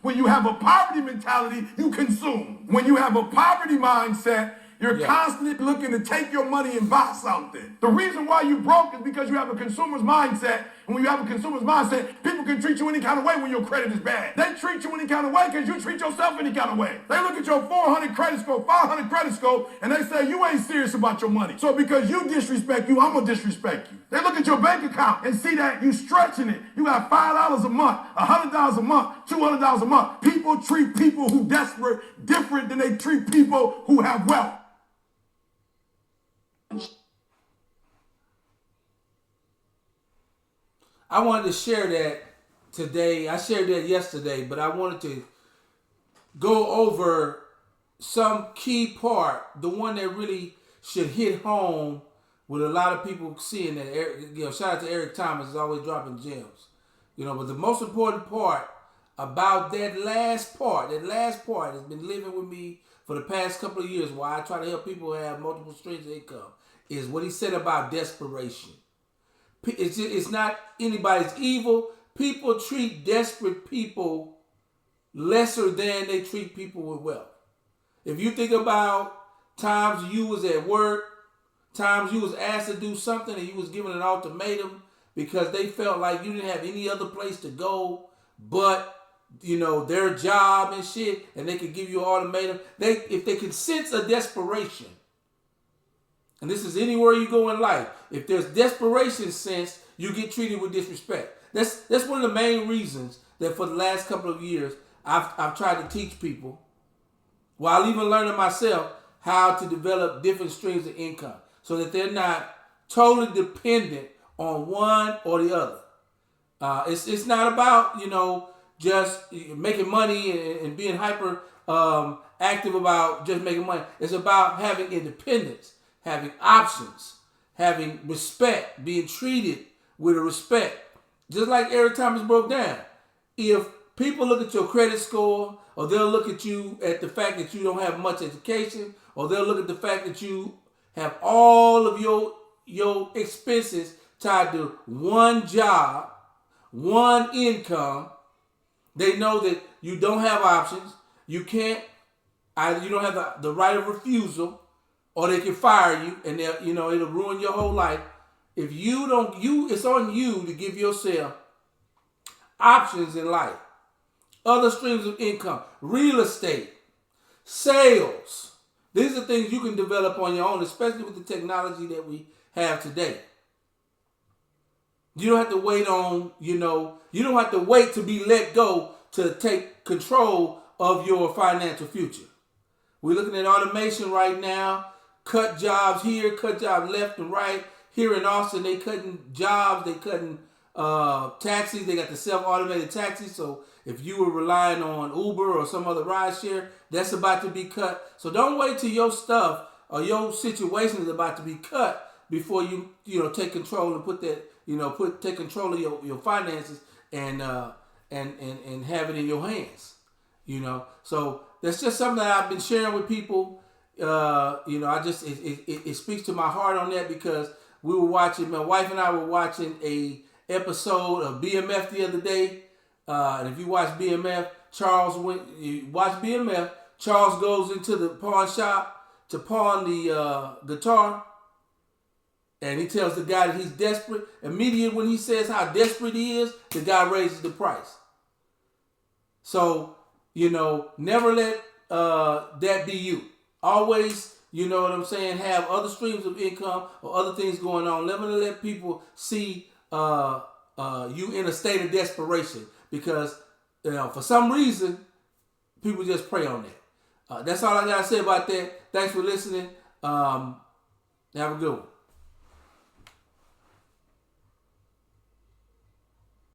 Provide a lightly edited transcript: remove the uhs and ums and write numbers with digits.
When you have a poverty mentality, you consume. When you have a poverty mindset, you're constantly looking to take your money and buy something. The reason why you broke is because you have a consumer's mindset. And when you have a consumer's mindset, people can treat you any kind of way when your credit is bad. They treat you any kind of way because you treat yourself any kind of way. They look at your 400 credit score, 500 credit score, and they say you ain't serious about your money. So because you disrespect you, I'm going to disrespect you. They look at your bank account and see that you stretching it. You got $5 a month, $100 a month, $200 a month. People treat people who desperate different than they treat people who have wealth. I wanted to share that today. I shared that yesterday, but I wanted to go over some key part, the one that really should hit home with a lot of people seeing that. Shout out to Eric Thomas, is always dropping gems. But the most important part about that last part has been living with me for the past couple of years, while I try to help people have multiple streams of income, is what he said about desperation. It's not anybody's evil. People treat desperate people lesser than they treat people with wealth. If you think about times you was at work, times you was asked to do something and you was given an ultimatum because they felt like you didn't have any other place to go but their job and shit, and they could give you an ultimatum. If they can sense a desperation, and this is anywhere you go in life, if there's desperation sensed, you get treated with disrespect. That's one of the main reasons that for the last couple of years I've tried to teach people, while even learning myself, how to develop different streams of income so that they're not totally dependent on one or the other. It's not about just making money and being hyper active about just making money. It's about having independence, having options, having respect, being treated with a respect. Just like Eric Thomas broke down. If people look at your credit score, or they'll look at you at the fact that you don't have much education, or they'll look at the fact that you have all of your expenses tied to one job, one income, they know that you don't have options. You can't, either you don't have the right of refusal, or they can fire you, and it'll ruin your whole life. If you don't, it's on you to give yourself options in life, other streams of income, real estate, sales. These are things you can develop on your own, especially with the technology that we have today. You don't have to wait on, you don't have to wait to be let go to take control of your financial future. We're looking at automation right now. Cut jobs here, cut jobs left and right. Here in Austin, they cutting jobs, they cutting taxis. They got the self-automated taxis. So if you were relying on Uber or some other rideshare, that's about to be cut. So don't wait till your stuff or your situation is about to be cut before you take control and put that take control of your finances and have it in your hands. So that's just something that I've been sharing with people. It speaks to my heart on that, because we were watching, my wife and I were watching a episode of BMF the other day. And if you watch BMF, Charles goes into the pawn shop to pawn the guitar. And he tells the guy that he's desperate. Immediately when he says how desperate he is, the guy raises the price. So, never let that be you. Always, have other streams of income or other things going on. Never let people see you in a state of desperation, because for some reason people just prey on that. That's all I gotta say about that. Thanks for listening. Have a good one.